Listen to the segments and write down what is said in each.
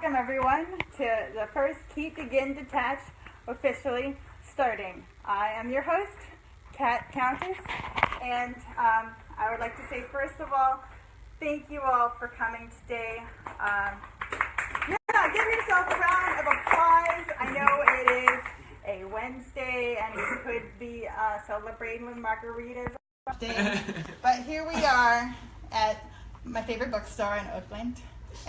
Welcome everyone to the first Keep Begin Detach officially starting. I am your host, Countiss, and I would like to say first of all, thank you all for coming today. Give yourself a round of applause. I know it is a Wednesday and you could be celebrating with margaritas today, but here we are at my favorite bookstore in Oakland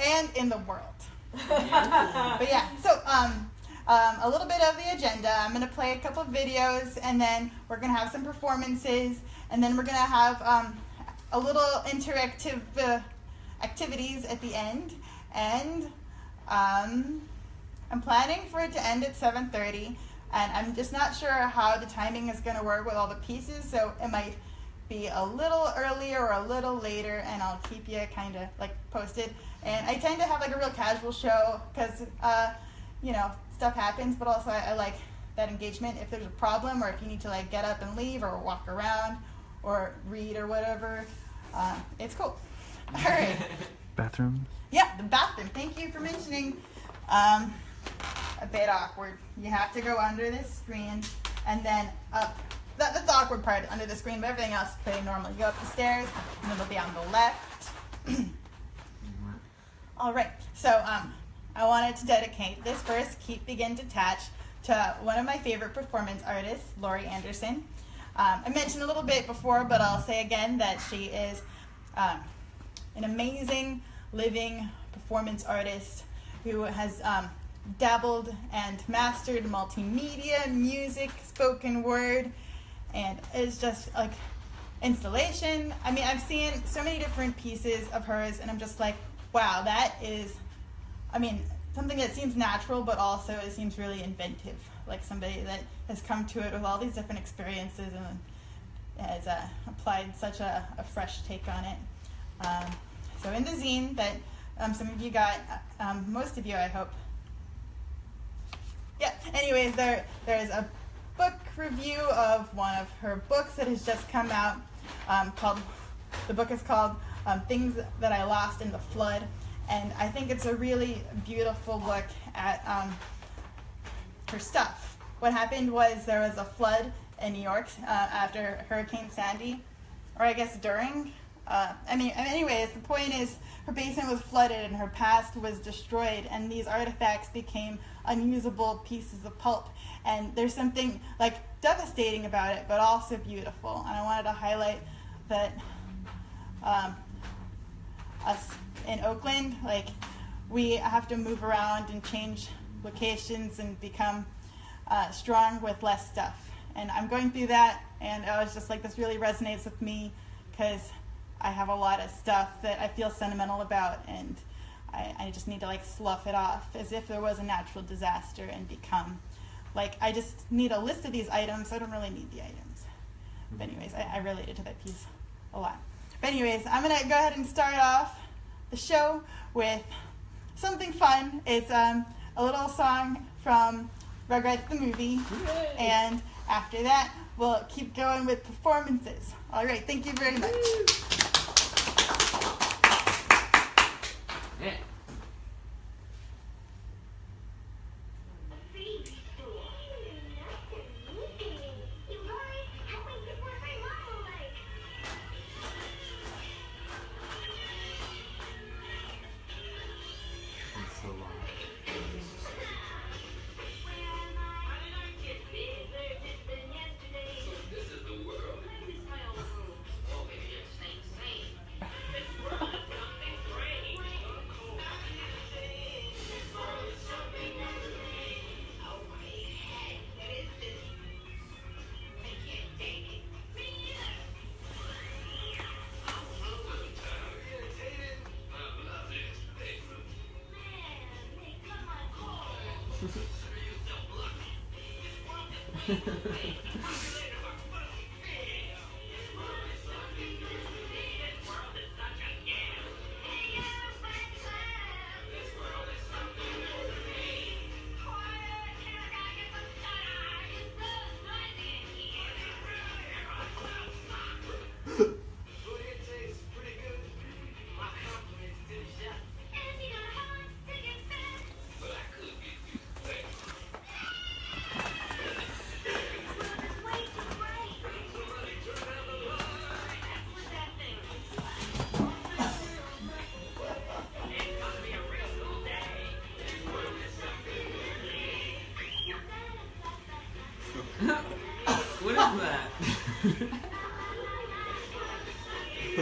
and in the world. But yeah, so a little bit of the agenda. I'm going to play a couple of videos, and then we're going to have some performances, and then we're going to have a little interactive activities at the end, and I'm planning for it to end at 7:30, and I'm just not sure how the timing is going to work with all the pieces, so it might be a little earlier or a little later, and I'll keep you kind of like posted. And I tend to have like a real casual show because stuff happens, but also I like that engagement. If there's a problem or if you need to like get up and leave or walk around or read or whatever, it's cool. All right. Bathroom? Yeah, the bathroom. Thank you for mentioning. A bit awkward. You have to go under this screen and then up. That's the awkward part, under the screen, but everything else is pretty normal. You go up the stairs, and then it'll be on the left. All right, so I wanted to dedicate this first Keep Begin Detach to one of my favorite performance artists, Laurie Anderson. I mentioned a little bit before, but I'll say again that she is an amazing living performance artist who has dabbled and mastered multimedia, music, spoken word, and it's just like installation. I mean, I've seen so many different pieces of hers, and I'm just like, wow, that is, something that seems natural, but also it seems really inventive. Like somebody that has come to it with all these different experiences and has applied such a fresh take on it. So in the zine that some of you got, most of you, I hope. Yeah, anyways, there's a book review of one of her books that has just come out. The book is called Things That I Lost in the Flood, and I think it's a really beautiful look at her stuff. What happened was there was a flood in New York after Hurricane Sandy, or I guess during. Anyways, the point is her basement was flooded and her past was destroyed, and these artifacts became unusable pieces of pulp. And there's something like devastating about it, but also beautiful. And I wanted to highlight that us in Oakland, like, we have to move around and change locations and become strong with less stuff. And I'm going through that, and I was just like, this really resonates with me because I have a lot of stuff that I feel sentimental about, and I just need to like slough it off as if there was a natural disaster and become like, I just need a list of these items. I don't really need the items. But anyways, I related to that piece a lot. But anyways, I'm going to go ahead and start off the show with something fun. It's a little song from Rugrats the movie. Yay. And after that, we'll keep going with performances. All right, thank you very much. Yeah.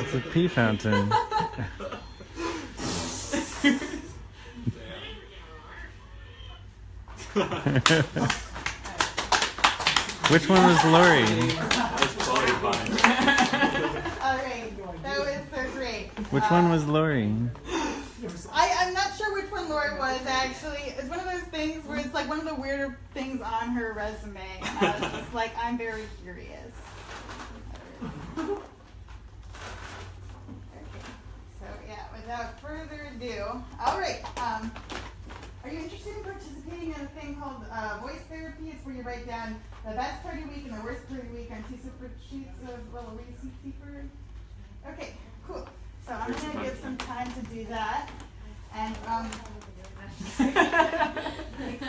It's a pee fountain. Which one was Laurie? Alright, that was so great. Which one was Laurie? I'm not sure which one Laurie was actually. It's one of those things where it's like one of the weirder things on her resume. It's like, I'm very curious. Okay, so yeah, without further ado, alright, are you interested in participating in a thing called voice therapy? It's where you write down the best part of your week and the worst part of your week on 2 separate sheets of little receipt paper. Okay, cool. So I'm going to give some time to do that. And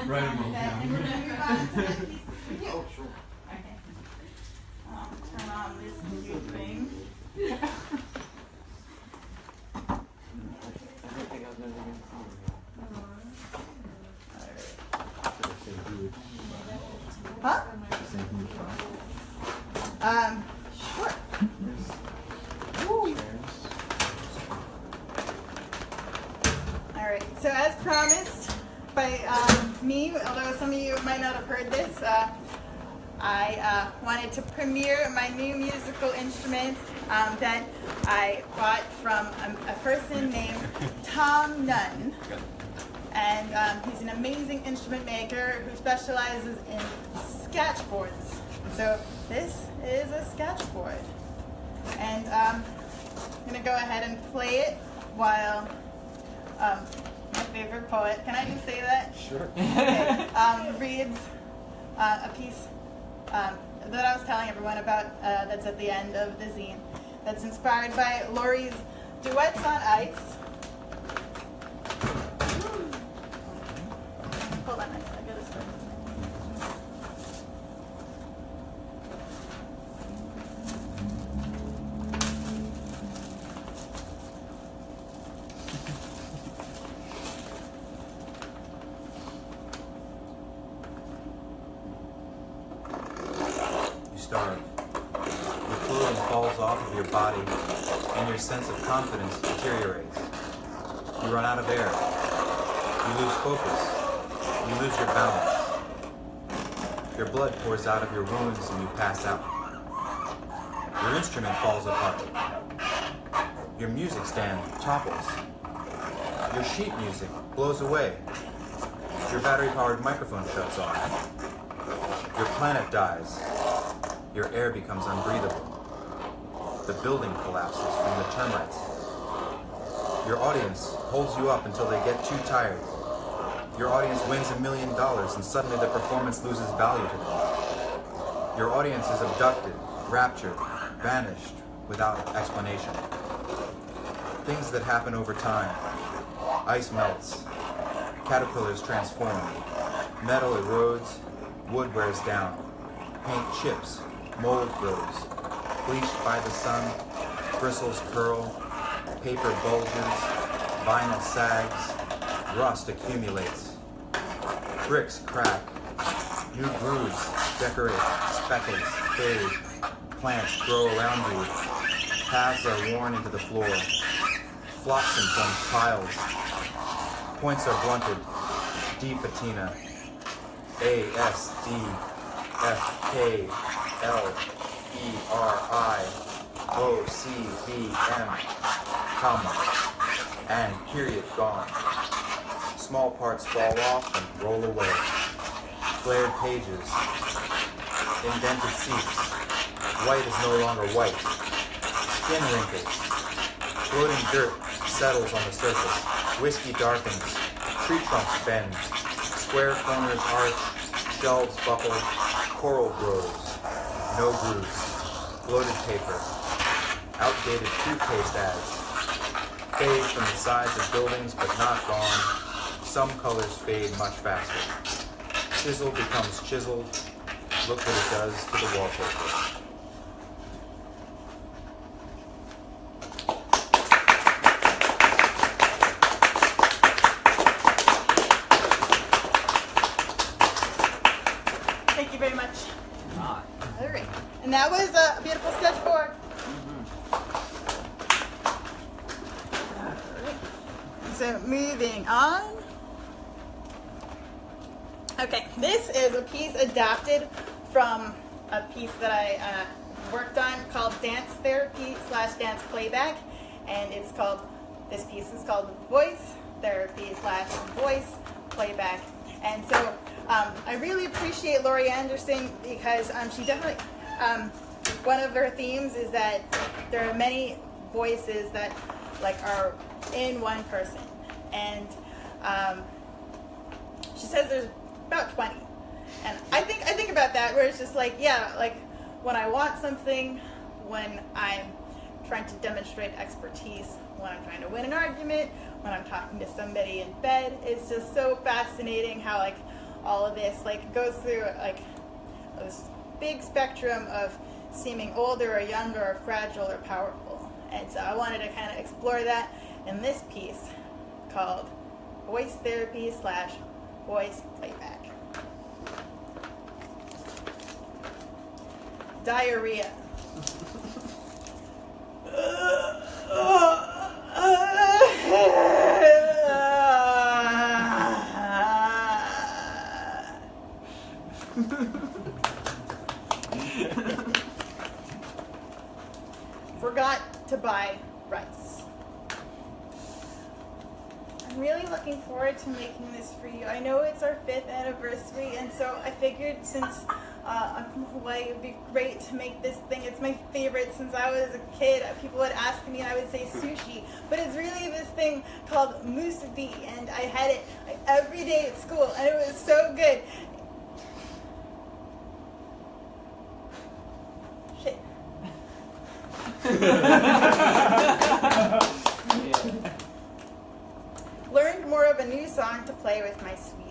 Right a moment. and we're going to move on to that piece for you. Oh, sure. Okay. Turn on this cute thing. Huh? Sure. Alright, so as promised by me, although some of you might not have heard this, I wanted to premiere my new musical instrument that I bought from a person named Tom Nunn. And he's an amazing instrument maker who specializes in sketchboards. So this is a sketchboard. And I'm going to go ahead and play it while my favorite poet, can I just say that? Sure. Okay, reads a piece that I was telling everyone about that's at the end of the zine. That's inspired by Laurie's Duets on Ice. Hold on, I gotta start. You starve. Your clothing falls off of your body, and your sense of confidence deteriorates. You run out of air. You lose focus. You lose your balance. Your blood pours out of your wounds and you pass out. Your instrument falls apart. Your music stand topples. Your sheet music blows away. Your battery-powered microphone shuts off. Your planet dies. Your air becomes unbreathable. The building collapses from the termites. Your audience holds you up until they get too tired. Your audience wins $1 million and suddenly the performance loses value to them. Your audience is abducted, raptured, vanished without explanation. Things that happen over time. Ice melts. Caterpillars transform. Metal erodes. Wood wears down. Paint chips. Mold grows. Bleached by the sun. Bristles curl. Paper bulges. Vinyl sags. Rust accumulates. Bricks crack. New grooves decorate. Speckles fade. Plants grow around you. Paths are worn into the floor. Flotsam forms piles. Points are blunted. D patina. A, S, D, F, K, L, E, R, I, O, C, V, M, comma, and period gone. Small parts fall off and roll away. Flared pages. Indented seats. White is no longer white. Skin wrinkles. Floating dirt settles on the surface. Whiskey darkens. Tree trunks bend. Square corners arch. Shelves buckle. Coral grows. No grooves. Bloated paper. Outdated toothpaste ads. Fades from the sides of buildings but not gone. Some colors fade much faster. Chisel becomes chiseled. Look what it does to the wallpaper. Thank you very much. All right. And that was a beautiful sketchboard. so moving on. Okay, this is a piece adapted from a piece that I worked on called Dance Therapy / Dance Playback, and this piece is called Voice Therapy / Voice Playback. And so I really appreciate Laurie Anderson because she definitely, one of her themes is that there are many voices that are in one person. And she says there's about 20. And I think about that where it's just when I want something, when I'm trying to demonstrate expertise, when I'm trying to win an argument, when I'm talking to somebody in bed, it's just so fascinating how all of this goes through this big spectrum of seeming older or younger or fragile or powerful. And so I wanted to kind of explore that in this piece called Voice Therapy / Voice Playback. Diarrhea. Forgot to buy rice. I'm really looking forward to making this for you. I know it's our 5th anniversary, and so I figured since I'm from Hawaii, it would be great to make this thing. It's my favorite since I was a kid. People would ask me, and I would say sushi, but it's really this thing called musubi, and I had it every day at school, and it was so good. Shit. Learned more of a new song to play with my sweetie.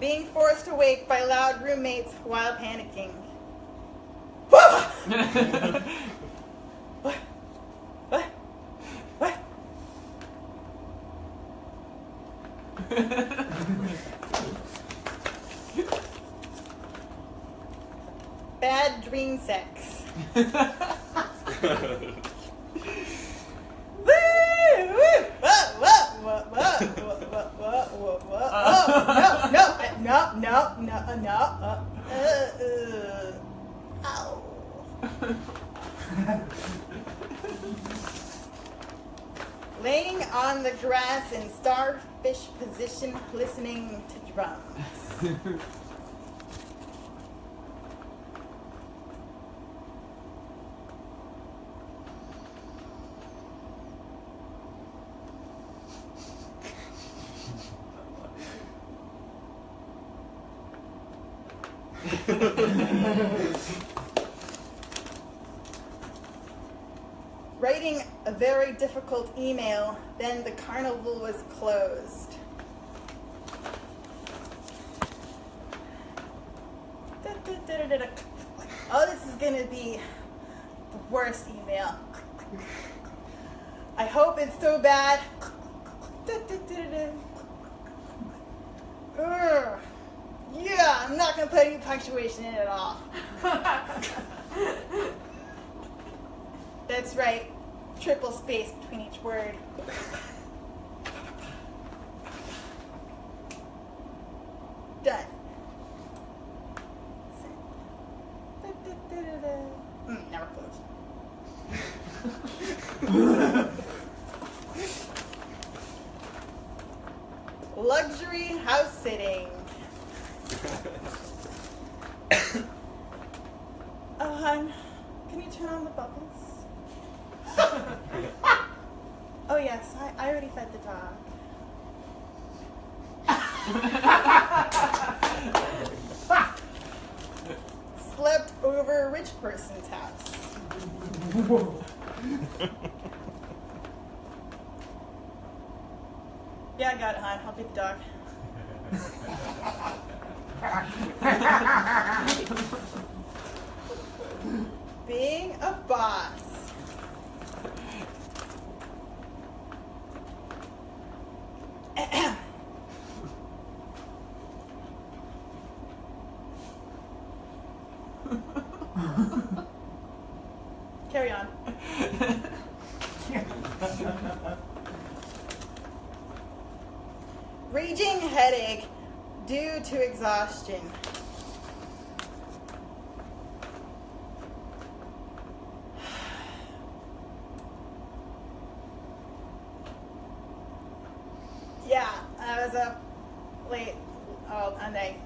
Being forced awake by loud roommates while panicking. What? What? What? Bad dream sex. No. Ow. Laying on the grass in starfish position, listening to drums. Writing a very difficult email, then the carnival was closed. Oh, this is gonna be the worst email. I hope it's so bad. Yeah, I'm not gonna put any punctuation in at all. That's right. Triple space between each word. Done. Never close. Luxury house sitting. Oh, hon, can you turn on the bubbles? Oh yes, I already fed the dog. Slept over a rich person's house. Yeah, I got it, hon. I'll feed the dog. Carry on. Raging headache due to exhaustion. Yeah, I was up late all night.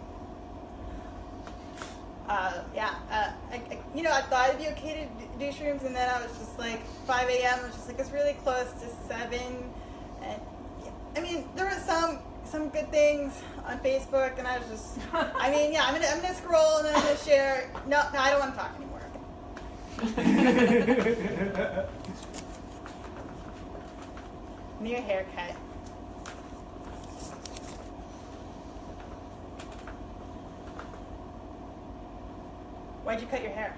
I thought it'd be okay to do shrooms, and then I was just like 5 a.m. I was just like, it's really close to 7, and I mean, there were some good things on Facebook, and I was just, I'm gonna scroll and then I'm gonna share. No, I don't want to talk anymore. New haircut. Why'd you cut your hair?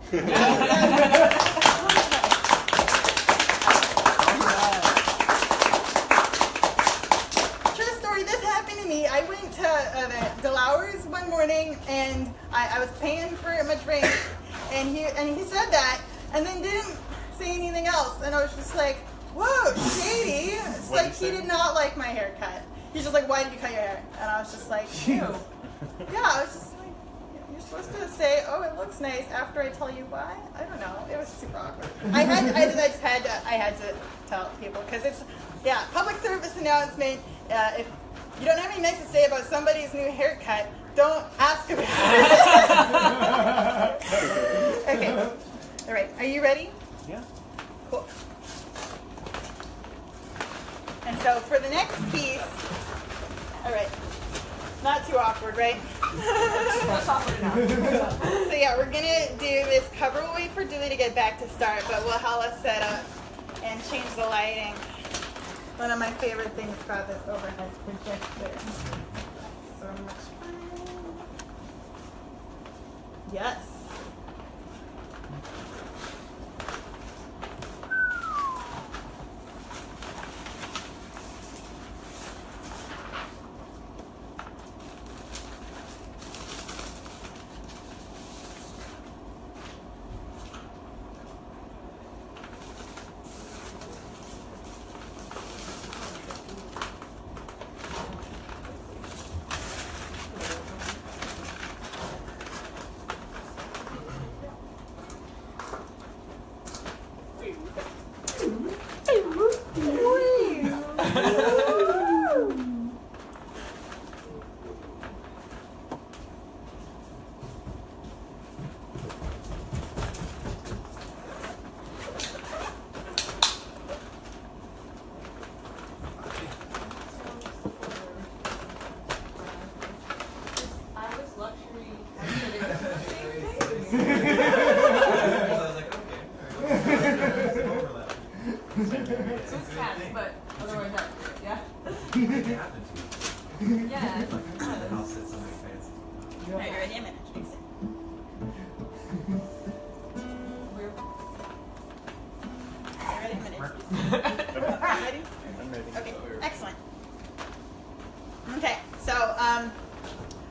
True story, this happened to me. I went to the Lauer's one morning, and I was paying for my drink, and he said that, and then didn't say anything else, and I was just like, whoa, shady. It's like he did not like my haircut. He's just like, why did you cut your hair? And I was just like, ew. Yeah, I was just like, you're supposed to say, oh, it looks nice after I tell you why? I don't know. It was super awkward. I had to tell people, because it's, public service announcement. If you don't have anything nice to say about somebody's new haircut, don't ask about it. Okay. All right. Are you ready? Yeah. Cool. And so for the next piece, all right, not too awkward, right? So yeah, we're gonna do this cover. We'll wait for Dooley to get back to start, but we'll have us set up and change the lighting. One of my favorite things about this overhead projector. So much fun. Yes.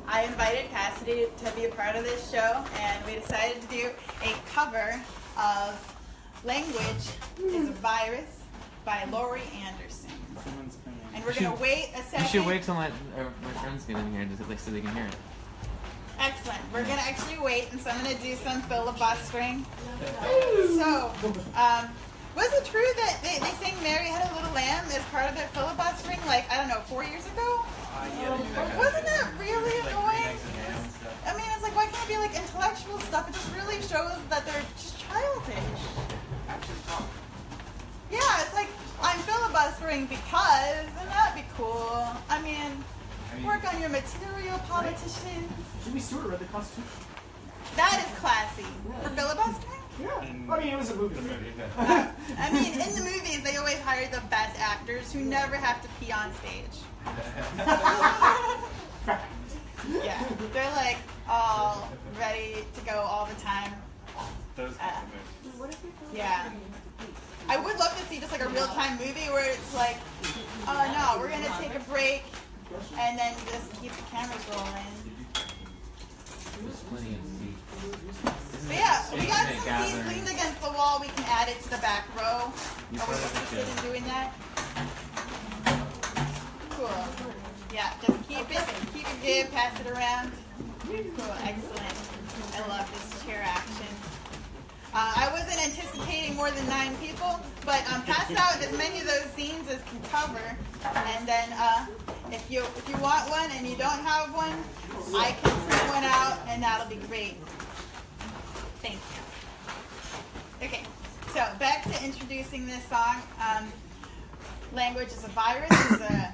I invited Cassidy to be a part of this show, and we decided to do a cover of Language is a Virus by Laurie Anderson. And we're going to wait a second. You should wait till my friends get in here so they can hear it. Excellent. We're going to actually wait, and so I'm going to do some filibustering. So, was it true that they sang Mary Had a Little Lamb as part of their filibustering, like, I don't know, 4 years ago? Wasn't that really annoying? I mean, it's like, why can't it be like intellectual stuff? It just really shows that they're just childish. Yeah, it's like, I'm filibustering because, and that'd be cool. I mean, work on your material, politicians. Jimmy Stewart read the Constitution. That is classy. For filibustering? Yeah. I mean, it was a movie. I mean, in the movies, they always hire the best actors who never have to pee on stage. Yeah, they're like all ready to go all the time. Those kinds of movies. Yeah. I would love to see just like a real-time movie where it's like, oh no, we're gonna take a break and then just keep the cameras rolling. There's plenty of seats. But yeah, we got some seats leaned against the wall. We can add it to the back row. You Are we probably interested in should. doing that? Cool. Yeah, just keep it good, pass it around. Cool, excellent. I love this chair action. I wasn't anticipating more than 9 people, but pass out as many of those scenes as can cover. And then if you want one and you don't have one, I can print one out, and that'll be great. Thank you. Okay, so back to introducing this song. Language is a virus is a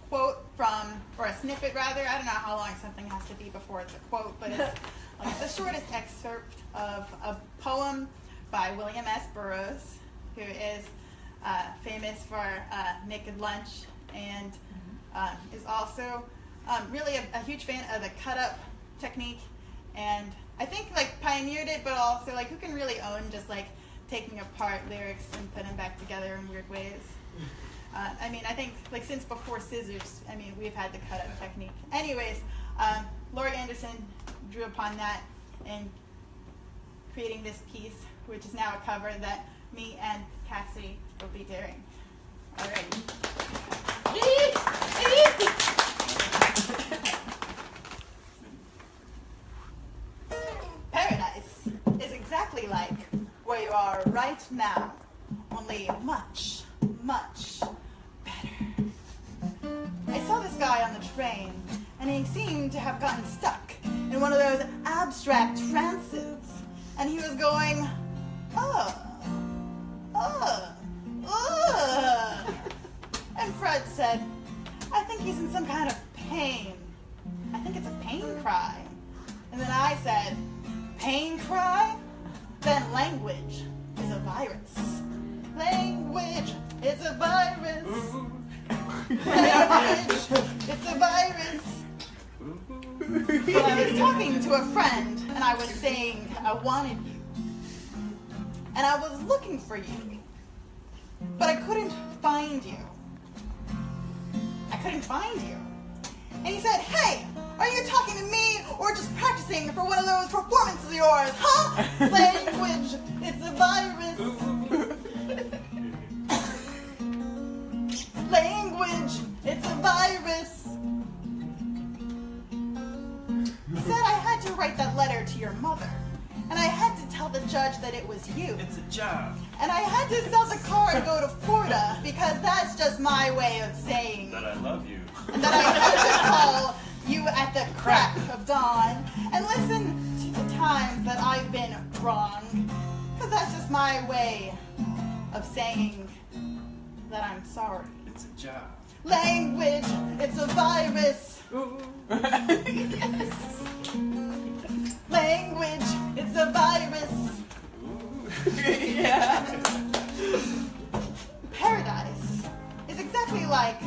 quote from, or a snippet rather. I don't know how long something has to be before it's a quote, but it's like the shortest excerpt of a poem by William S. Burroughs, who is famous for Naked Lunch, and is also really a huge fan of the cut-up technique, and I think like pioneered it, but also like who can really own just like taking apart lyrics and putting them back together in weird ways. I mean, I think like since before scissors, I mean, we've had the cut-up technique. Anyways, Laurie Anderson drew upon that in creating this piece, which is now a cover that me and Cassidy will be doing. All right. Paradise is exactly like where you are right now, only much, much better. I saw this guy on the train, and he seemed to have gotten stuck in one of those abstract trances, and he was going, and Fred said, I think he's in some kind of pain. I think it's a pain cry. And then I said, pain cry? Then language is a virus. Language is a virus. Language, it's a virus. Well, I was talking to a friend, and I was saying I wanted you. And I was looking for you. But I couldn't find you. I couldn't find you. And he said, hey, are you talking to me or just practicing for one of those performances of yours, huh? Language, it's a virus. Language, it's a virus. He said I had to write that letter to your mother. And I had to tell the judge that it was you. It's a job. And I had to sell the car and go to Florida because that's just my way of saying That I love you. and that I had to call you at the crack of dawn and listen to the times that I've been wrong. Because that's just my way of saying that I'm sorry. It's a job. Language, it's a virus. Yes. Language, it's a virus. Yeah. Paradise is exactly like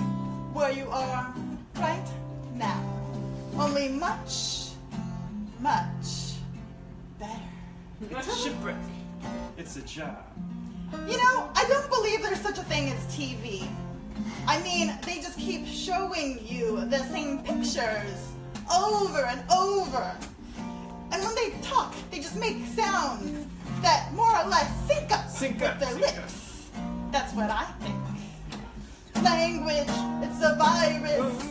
where you are right now. Only much, much better. It's a shipwreck. It's a job. You know, I don't believe there's such a thing as TV. I mean, they just keep showing you the same pictures over and over. And when they talk, they just make sounds that more or less sync up with their lips. That's what I think. Language, it's a virus.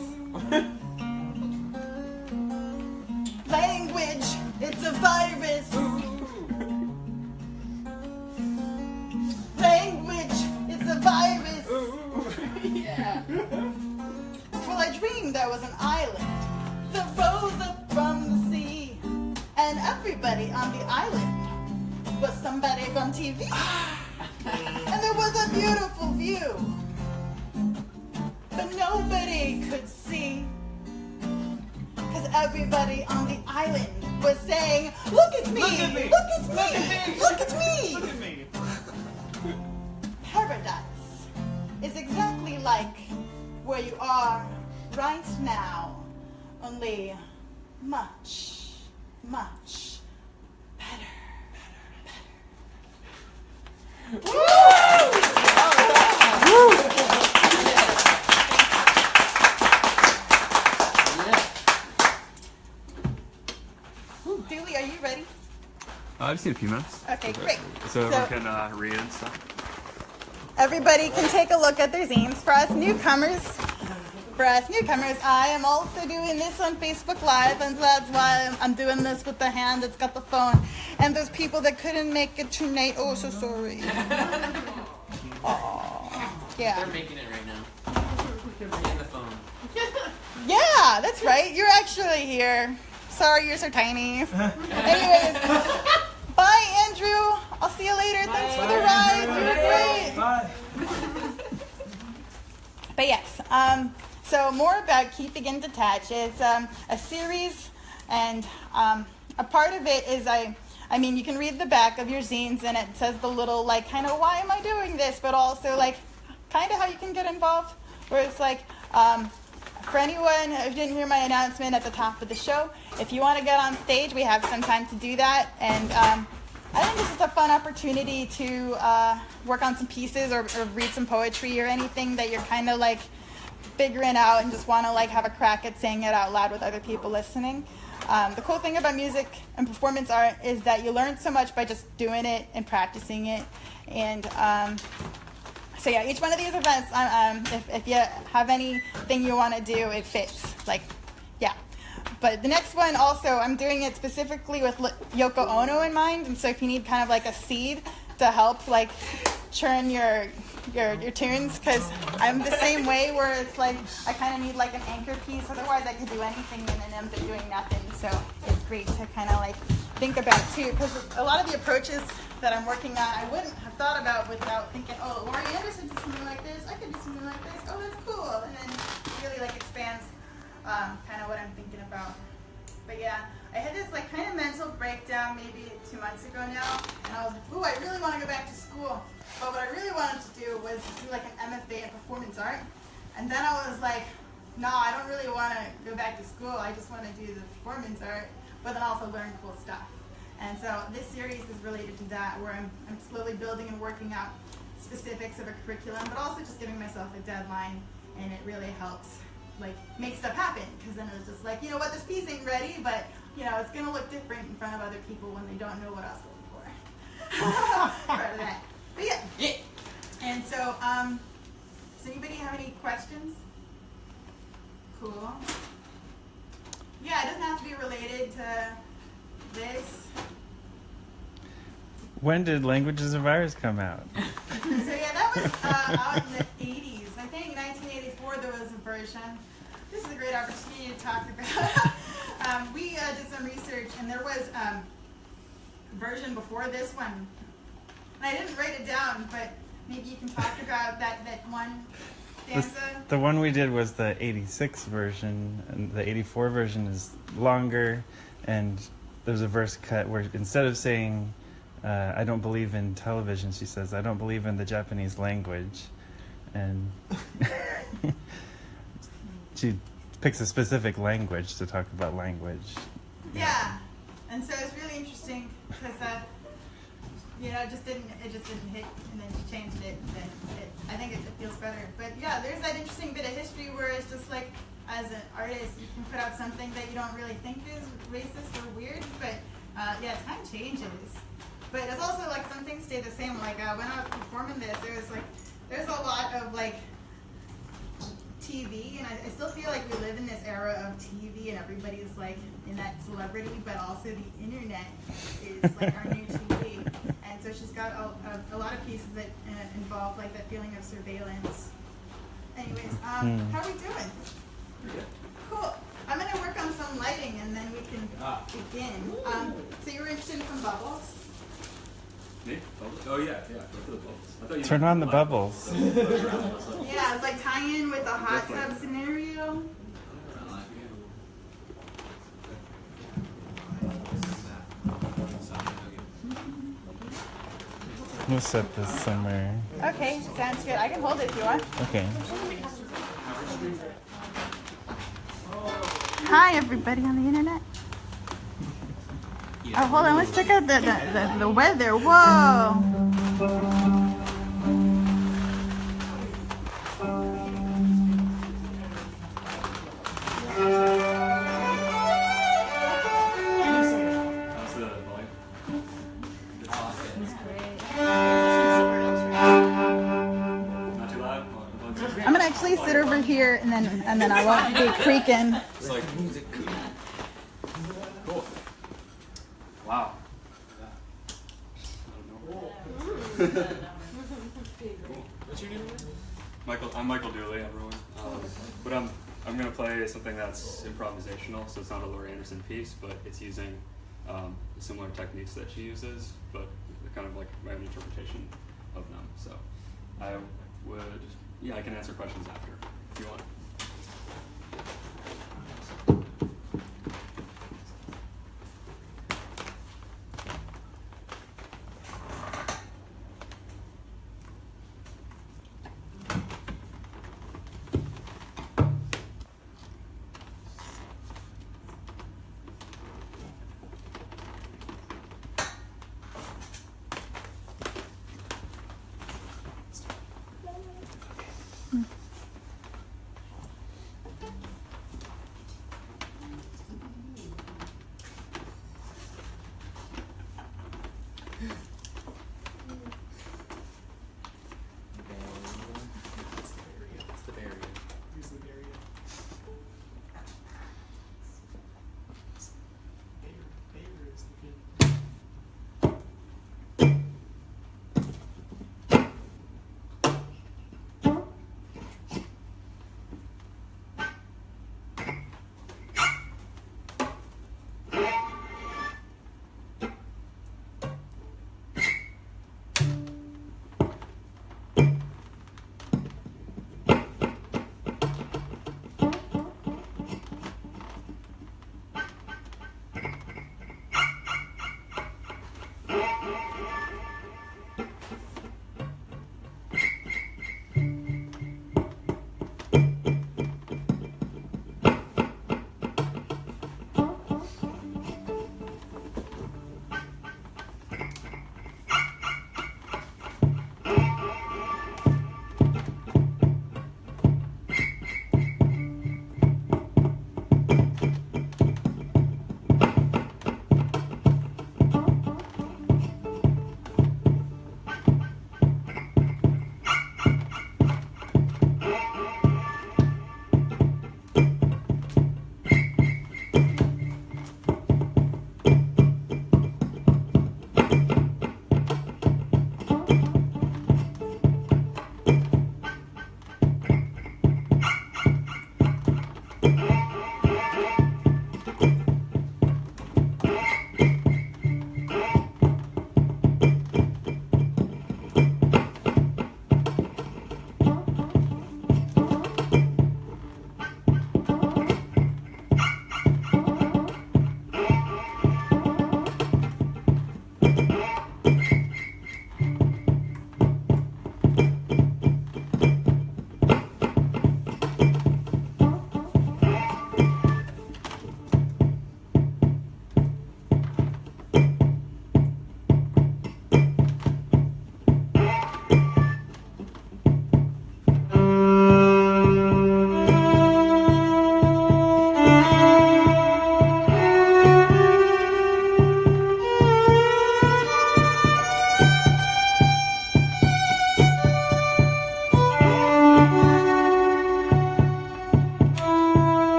Language, it's a virus. Language, it's a virus. Yeah. Well, I dreamed there was an island that rose up from the sea, and everybody on the island was somebody from TV. And there was a beautiful view, but nobody could see, because everybody on the island was saying, look at me, look at me, look at me, look at me. Look at me. Paradise is exactly like where you are right now, only much, much better. just need a few minutes. Okay, great. So everyone can read and stuff. Everybody can take a look at their zines. For us newcomers, I am also doing this on Facebook Live, and so that's why I'm doing this with the hand that's got the phone. And those people that couldn't make it tonight, oh, so sorry. Aww. Yeah. They're making it right now. They're making the phone. Yeah, that's right. You're actually here. Sorry, you're so tiny. Anyways, bye, Andrew. I'll see you later. Thanks for the ride. You were great. Bye. But yes, so more about Keeping in Detach. It's a series, and a part of it is I mean, you can read the back of your zines, and it says the little, like, kind of, why am I doing this? But also, like, kind of how you can get involved, where it's like, for anyone who didn't hear my announcement at the top of the show, if you want to get on stage, we have some time to do that. And I think this is a fun opportunity to work on some pieces or read some poetry or anything that you're kind of like figuring out and just want to like have a crack at saying it out loud with other people listening. The cool thing about music and performance art is that you learn so much by just doing it and practicing it. And so yeah, each one of these events, if you have anything you want to do, it fits. Like, yeah. But the next one also, I'm doing it specifically with Yoko Ono in mind. And so if you need kind of like a seed to help like churn your tunes, because I'm the same way where it's like I kind of need like an anchor piece. Otherwise I could do anything and then end up doing nothing. So it's great to kind of like think about too, because a lot of the approaches that I'm working on I wouldn't have thought about without thinking, oh, Laurie Anderson did something like this, I could do something like this, oh, that's cool. And then it really like expands kind of what I'm thinking about. But yeah, I had this like kind of mental breakdown maybe 2 months ago now, and I was like, ooh, I really want to go back to school. But what I really wanted to do was do like an MFA in performance art. And then I was like, no, I don't really want to go back to school. I just want to do the performance art, but then also learn cool stuff. And so this series is related to that, where I'm slowly building and working out specifics of a curriculum, but also just giving myself a deadline, and it really helps like make stuff happen, because then it's just like, you know what, this piece ain't ready, but you know, it's gonna look different in front of other people when they don't know what I was going for. Part of that. But yeah. And so, does anybody have any questions? Cool. Yeah, it doesn't have to be related to this. When did Languages of Ours come out? So yeah, that was out in the 80s. I think 1984 there was a version. This is a great opportunity to talk about. We did some research, and there was a version before this one. And I didn't write it down, but maybe you can talk about that one stanza. The one we did was the 86 version, and the 84 version is longer, and there's a verse cut where instead of saying, I don't believe in television, she says, I don't believe in the Japanese language. And she picks a specific language to talk about language. Yeah, and so it's really interesting because you know, it just didn't hit, and then she changed it, and then I think it feels better. But yeah, there's that interesting bit of history where it's just like, as an artist, you can put out something that you don't really think is racist or weird, but yeah, time changes. But it's also like some things stay the same. Like when I was performing this, there's a lot of like TV, and I still feel like we live in this era of TV, and everybody's like in that celebrity, but also the internet is like our new TV. And so she's got a lot of pieces that involve like that feeling of surveillance. Anyways, how are we doing? Cool. I'm gonna work on some lighting, and then we can begin. So you were interested in some bubbles? Me? Bubbles? Oh yeah. Go for the bubbles. I thought you Turn on the bubbles. Yeah, it's like tie in with the hot tub scenario. We'll set this somewhere. Okay, sounds good. I can hold it if you want. Okay. Hi, everybody on the internet. Oh, hold on. Let's check out the weather. Whoa. over here, and then I won't be creaking. It's like music. Cool. Wow. What's your name again? Michael, I'm Michael Dooley, everyone. But I'm gonna play something that's improvisational, so it's not a Laurie Anderson piece, but it's using similar techniques that she uses, but kind of like my own interpretation of them. So I can answer questions after if you want.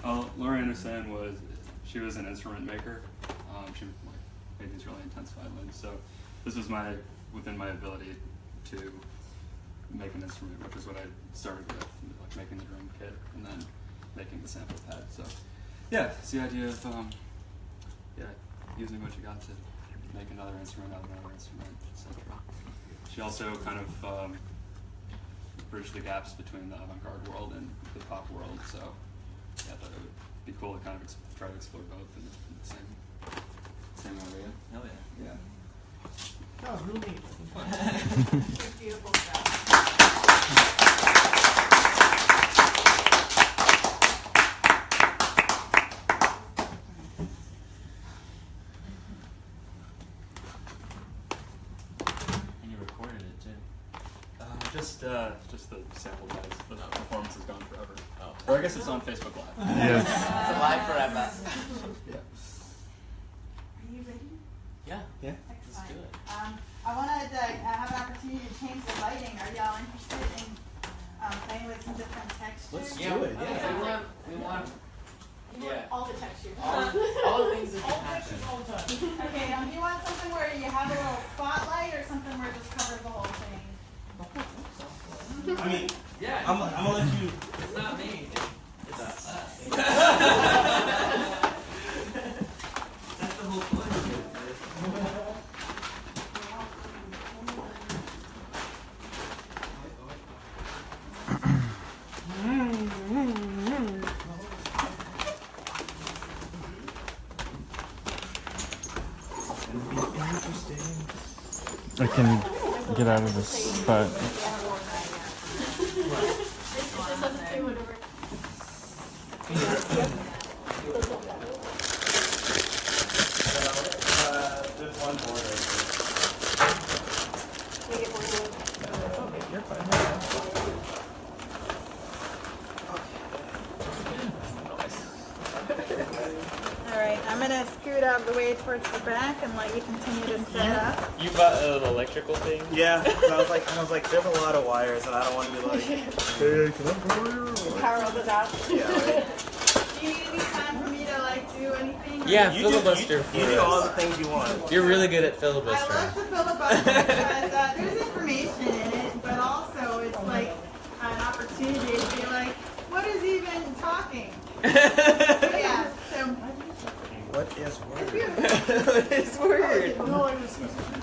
Well, Laurie Anderson was an instrument maker. She made these really intense violins. So this was within my ability to make an instrument, which is what I started with, like making the drum kit and then making the sample pad. So yeah, it's the idea of using what you got to make another instrument out of another instrument, etc. She also kind of bridged the gaps between the avant-garde world and the pop world. So yeah, I thought it would be cool to kind of try to explore both in the same area. Hell yeah. Yeah. That was real neat. Beautiful stuff. And you recorded it too. Just the sample guys. The performance is gone forever. Oh. Or I guess it's on Facebook Live. Yes. It's alive forever. Yeah. Are you ready? Yeah. Yeah. Let's do it. I wanted to have an opportunity to change the lighting. Are y'all interested in playing with some different textures? Let's Yeah, do it, okay, yeah. we want yeah. All the textures. all the things that All can happen. textures all the time. Okay, do you want something where you have a little spotlight or something where it just covers the whole thing? I mean, Yeah. I'm gonna let you. It's not me. It's us. That's the whole point. I can get out of this spot. Just have to say whatever. There's one more. All right, I'm gonna scoot out of the way towards the back and let you continue to set up. You bought an electrical thing? Yeah, and I was like, there's a lot of wires, and I don't want to be like, hey, can I borrow your wire? Power of the dot. Yeah, right. Do you need any time for me to like do anything? Yeah, You filibuster do all the things you want. You're really good at I filibustering. love to filibuster because there's information in it, but also it's like an opportunity to be like, what is even talking? Yeah, so What is word? It's weird. No, I just.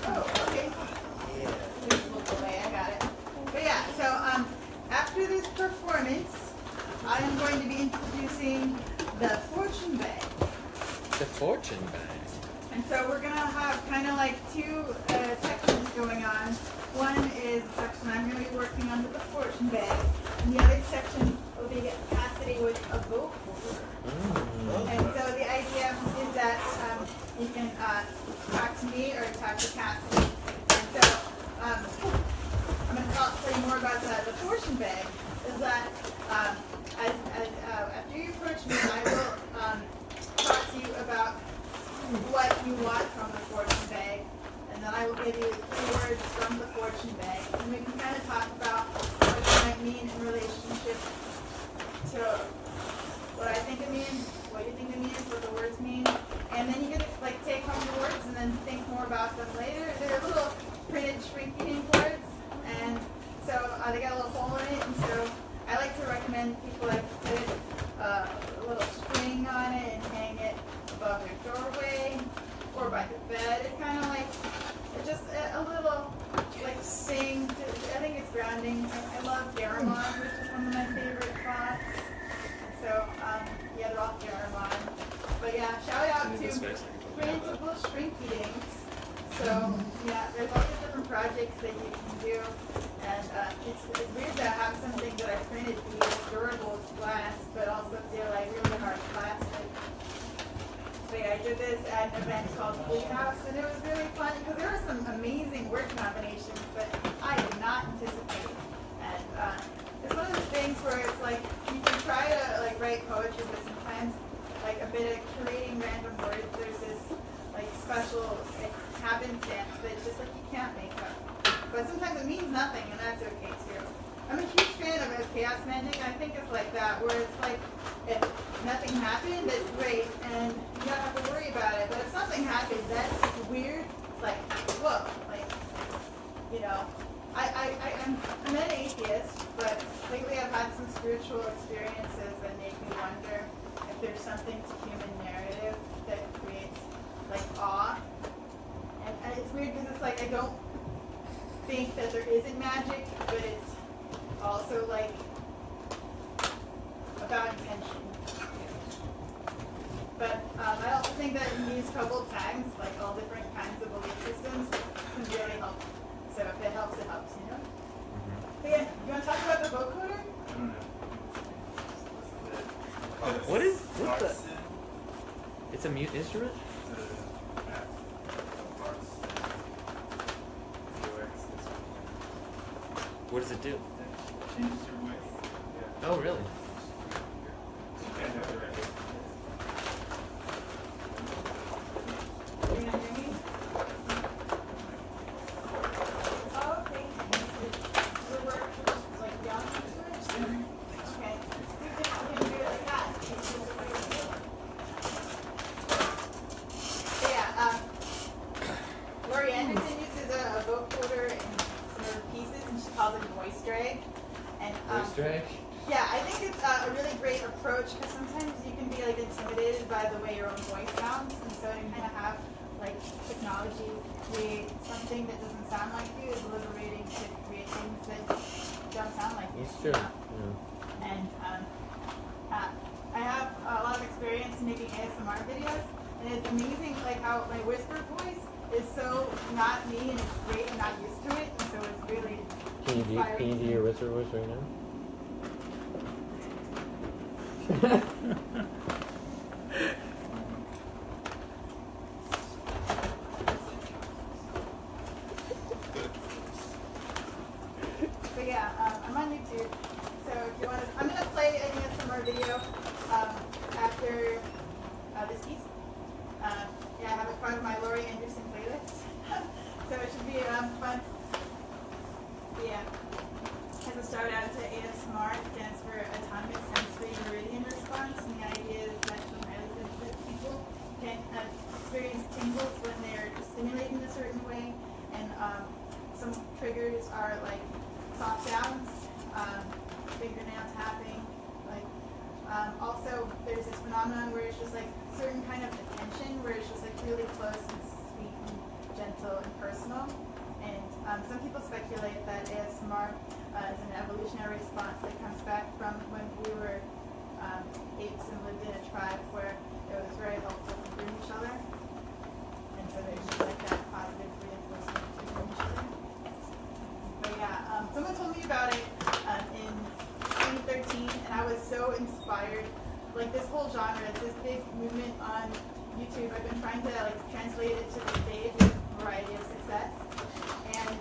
oh, okay. Just look away, I got it. But yeah, so after this performance, I am going to be introducing the fortune bag. The fortune bag. And so we're going to have kind of like two sections going on. One is the section I'm going to be working on with the fortune bag. And the other section will be Cassidy with a vocal. And so the idea is that you can talk to me or talk to Cassidy. And so I'm going to tell you more about the fortune bag. Is that after you approach me, I will talk to you about what you want from the fortune bag, and then I will give you 3 words from the fortune bag, and we can kind of talk about what it might mean in relationship to what I think it means, what you think it means, what the words mean, and then you can like take home the words and then think more about them later. They're little printed shrinking words, and so they got a little hole in it, and so I like to recommend people like put a little string on it and hang it above their doorway or by the bed. It's kind of like just a little like thing. I think it's grounding. I love Garamond, which is one of my favorite fonts. So yeah, they're all Garamond. But yeah, shout out to Printable Shrinky Dinks. So yeah, there's all these different projects that you can do, and it's weird to have something that I printed be as durable as glass, but also feel like really hard plastic. So yeah, I did this at an event called Blue House, and it was really fun because there were some amazing word combinations that I did not anticipate. And it's one of those things where it's like you can try to like write poetry, but sometimes like a bit of creating random words, there's this like special like, happenstance that just like you can't make up. But sometimes it means nothing, and that's okay too. I'm a huge fan of a chaos mending. I think it's like that, where it's like if nothing happened, it's great, and you don't have to worry about it. But if something happens, that's weird. It's like, whoa, like, you know. I'm an atheist, but lately I've had some spiritual experiences that make me wonder if there's something to human narrative that creates like awe. And it's weird because it's like I don't think that there isn't magic, but it's also like about intention. But I also think that in these troubled times, like all different kinds of belief systems can really help. So if it helps, you know? But yeah, you want to talk about the vocoder? I don't know. What's the? It's a mute instrument? What does it do? Oh, really? Are you gonna hear me? Oh, okay. Does it work like down to it? Okay. You can do it like that. So yeah, Laurie Anderson uses a vocoder in some of her pieces, and she calls it voice drag. And Voice drag? yeah, I think it's a really great approach because sometimes you can be like intimidated by the way your own voice sounds, and so to kind of have like technology create something that doesn't sound like you is liberating to create things that don't sound like you. That's true. You know? Yeah. And I have a lot of experience in making ASMR videos, and it's amazing like how my whisper voice is so not me, and it's great. I'm not used to it, and so it's really inspiring. Can you do your whisper voice right now? But yeah, I'm on YouTube, so if you want to, I'm going to play an ASMR video after this piece. Yeah, I have it part of my Laurie Anderson playlist, so it should be fun. But yeah, as a start out to ASMR, it stands for Autonomous Sensory Meridian Response, and the idea is that some highly sensitive people can experience tingles when they're stimulated in a certain way, and some triggers are like soft sounds, fingernail tapping, like also there's this phenomenon where it's just like certain kind of attention where it's just like really close and sweet and gentle and personal. And some people speculate that ASMR is an evolutionary response that comes back from when we were apes and lived in a tribe where it was very helpful to groom each other. And so there's just like that positive reinforcement to groom each other. But yeah, someone told me about it in 2013, and I was so inspired. Like this whole genre, it's this big movement on YouTube. I've been trying to like translate it to the stage with a variety of success. And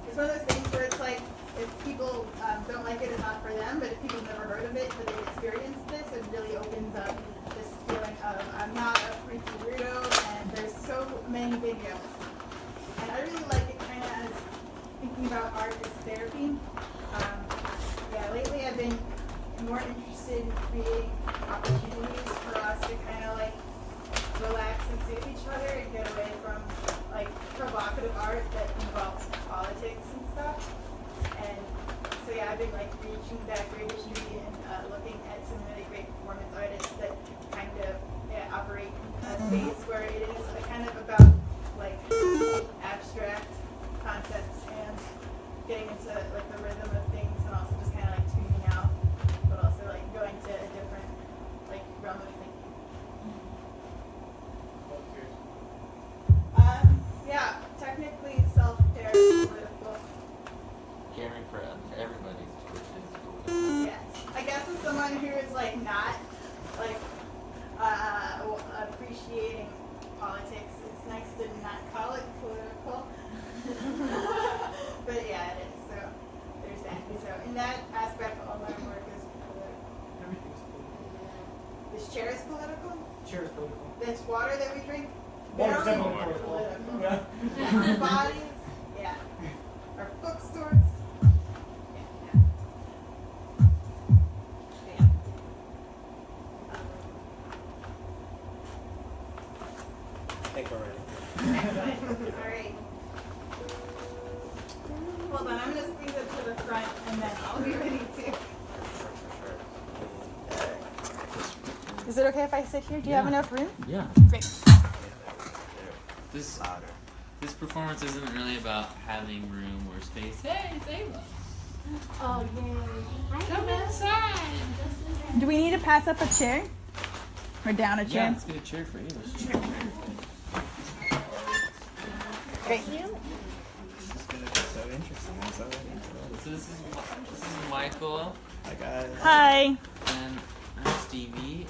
it's one of those things where it's like, if people don't like it, it's not for them, but if people have never heard of it, but they've experienced this, it really opens up this feeling of, I'm not a freaky weirdo, and there's so many videos. And I really like it kind of as thinking about art as therapy. Yeah, lately I've been more interested in creating opportunities for us to kind of like relax and soothe each other and get away from like provocative art that involves politics and stuff. And so yeah, I've been like reaching that great history and looking at some really great performance artists that kind of operate in a space where it is kind of about like abstract concepts and getting into like the rhythm of things, and also just kind of like tuning out, but also like going to a different like realm of thinking. Yeah, technically self-care is political. Caring for everybody. Yes. I guess as someone who is like not like appreciating politics, it's nice to not call it political. But yeah, it is. So there's that. So in that aspect, all my work is political. Everything's political. This chair is political. Chair is political. This water that we drink, Water's very definitely political. Yeah. Our bodies, yeah. Our bookstores, yeah. think we're ready. All right. Hold on, I'm going to squeeze it to the front and then I'll be ready too. Is it okay if I sit here? Do you have enough room? Yeah. Great. This performance isn't really about having room or space. Hey, it's Ava. Oh, yay. Come inside. Do we need to pass up a chair? Or down a Yeah, chair? let's get a chair for Ava. Great. This is gonna be so interesting. I'm so ready. So this is Michael, Hi guys. Hi. and I'm Stevie,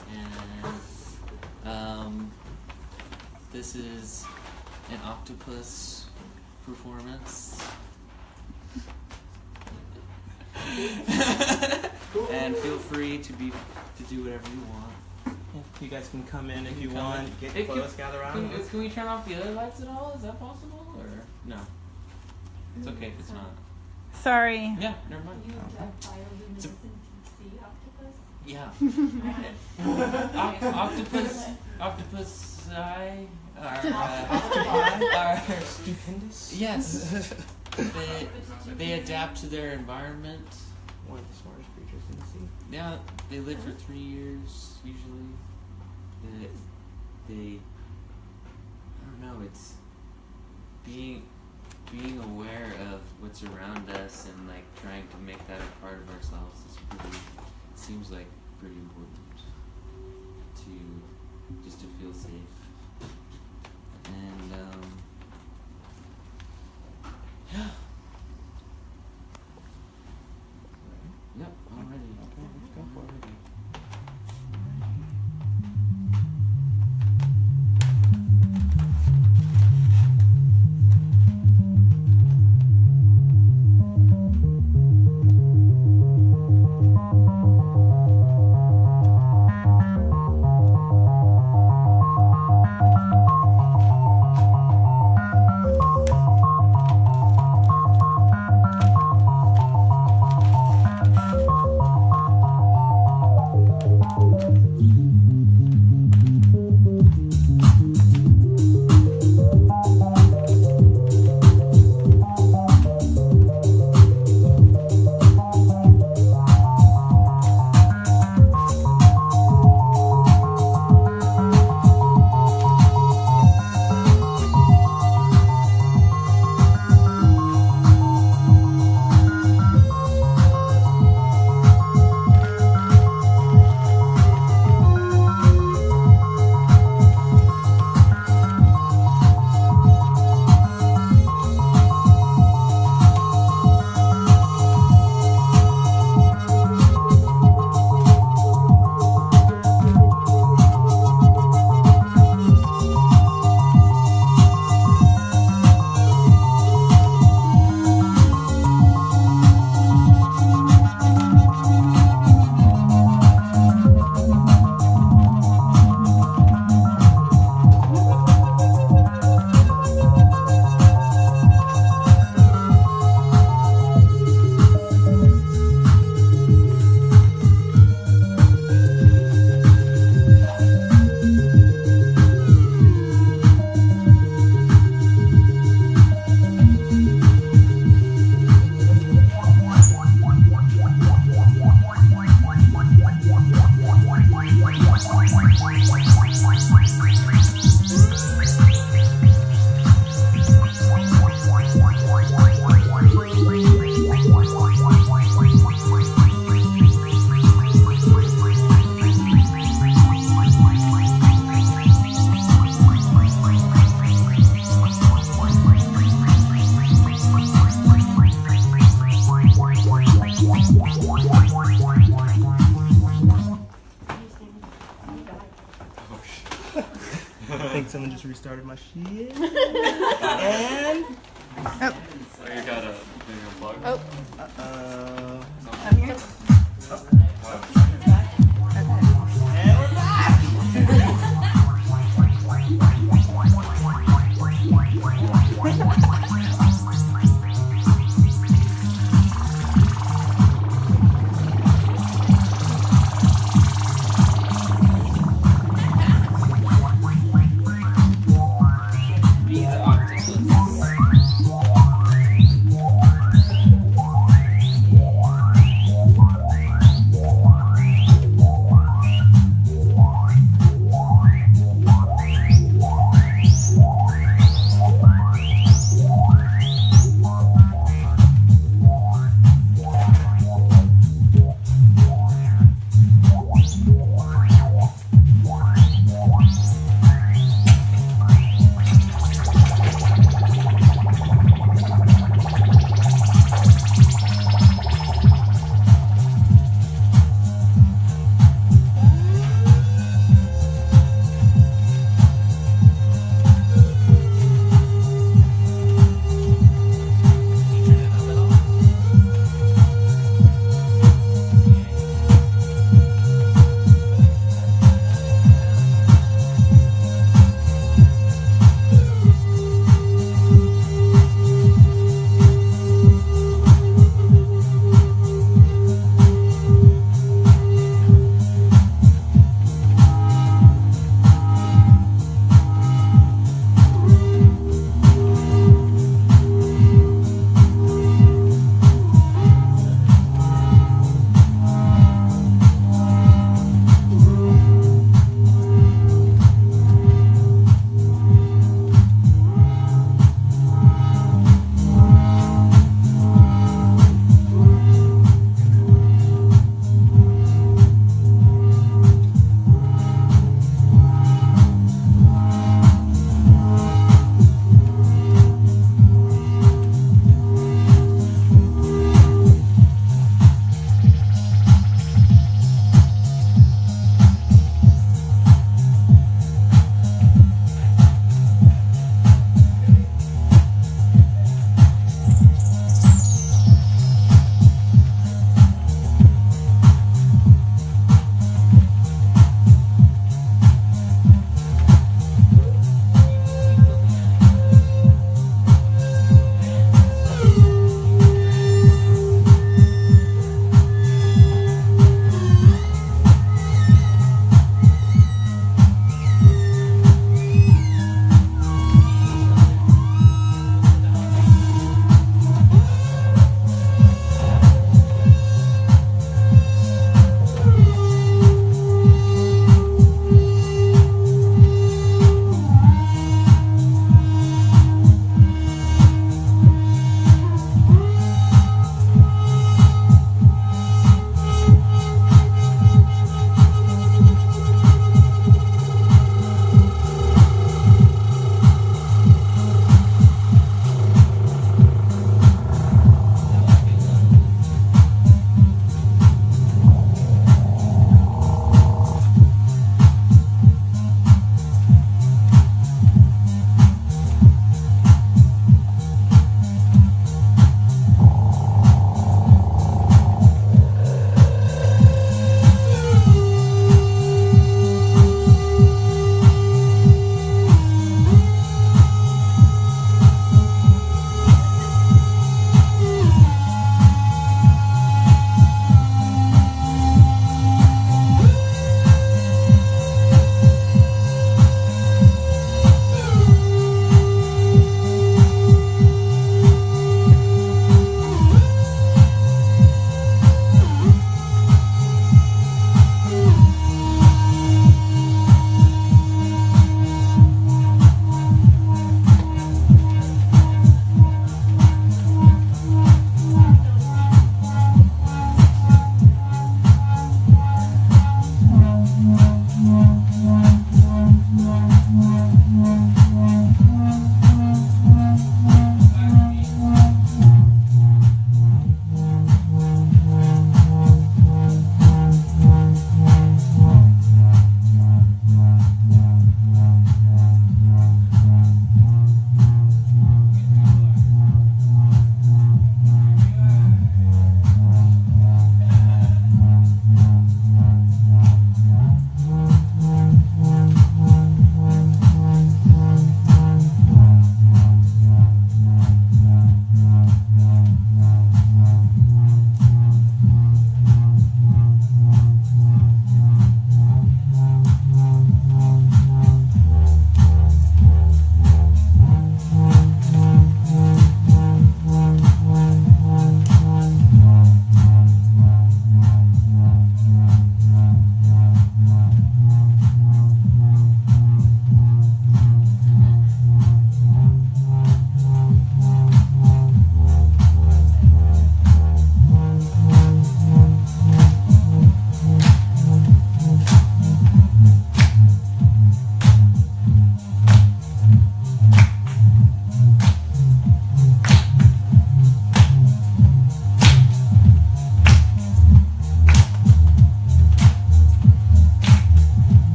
and this is an octopus performance. And feel free to do whatever you want. You guys can come in if you Come want. in. Get Hey, close, gather around. Can we turn off the other lights at all? Is that possible, or no? It's okay if it's not. Sorry. Yeah, never mind. You bioluminescent sea octopus? Yeah. Octopusi are Stupendous. yes. They adapt to their environment. One of the smartest creatures in the sea. Yeah, they live for 3 years usually. They I don't know. It's being aware of what's around us and like trying to make that a part of ourselves seems like pretty important to just to feel safe. And yeah. Yep, I'm ready. Okay, let's go for it. Someone just restarted my shit. And Oh, you got a thing unplugged? Oh. Uh-oh. I'm here. and we're back.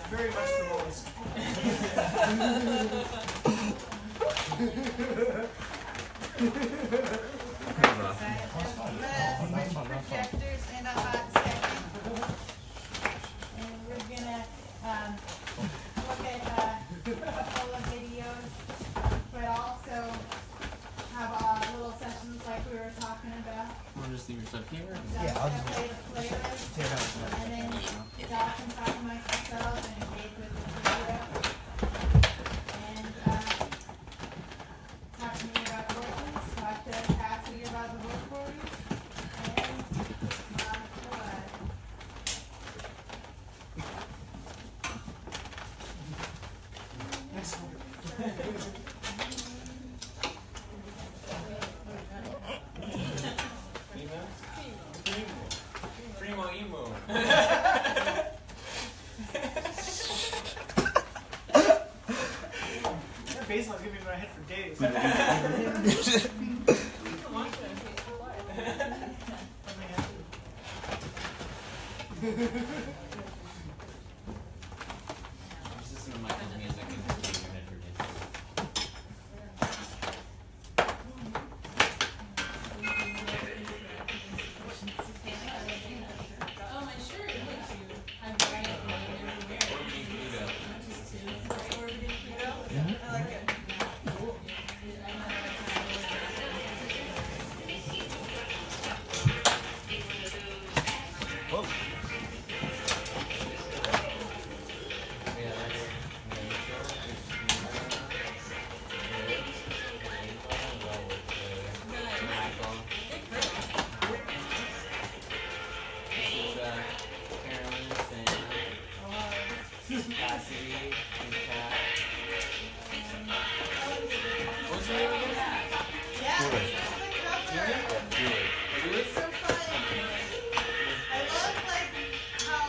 Very much the lowest. Switch projectors in a hot second. And we're gonna look at a couple of videos, but also have little sessions like we were talking about. Want to just leave your stuff here? So I'm gonna play the playlist, and then y'all can talk amongst yourselves and engage with the video. And talk to me about vocals, talk to Cassidy about the vocals, and what? Primo emo. That bass line's gonna be in my head for days. Just listen to Michael's music and keep your head for days. Oh, my shirt. I'm wearing it everywhere. I like it. Whoa. Cassidy and Kat. What's your name again? Yeah, Dooley. this is the cover. Dooley? It's so fun. I love like how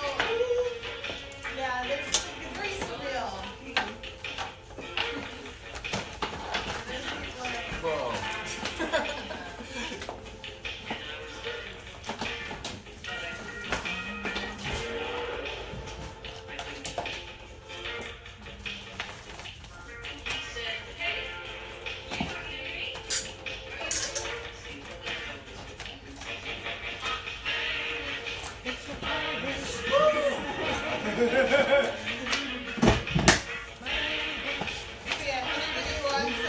yeah, there's it's very surreal. There's people like Whoa. yeah, anybody wants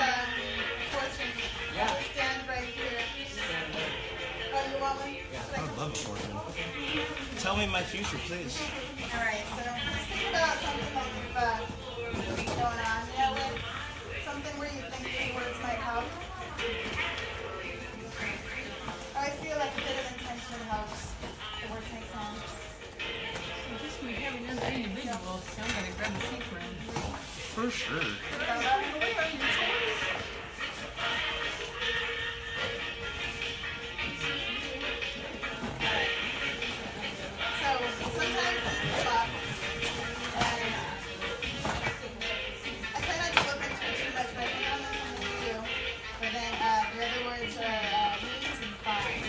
fortune? Yeah. Stand right here. Oh, you want one? Yeah. I would love a fortune. Tell me my future, please. Alright, so just think about something that you've going on, you know, like something where you think the words might help. I always feel like a bit of intention helps the words make sense. Just we have another individual, so I'm gonna grab the seat for him. For sure. So sometimes people stop and I try not to look into it too much, but I think I'm something to do. But then the other words are means and fine.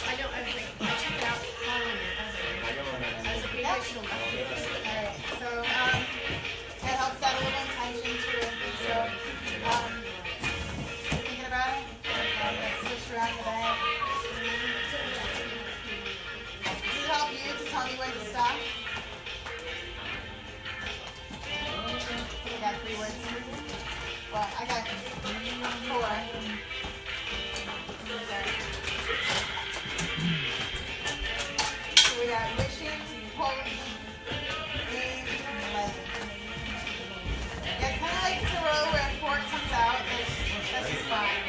I know everything. I check it out all on your as a professional. Alright, so it helps add a little intention to it. So you're thinking about it? Let's switch around the bag. Does it help you to tell me where to stop? We got 3 words. Well, I got 4. So we got wishing, holding, aim, and legend. Yeah, it's kind of like Tarot where 4 comes out. That's just fine.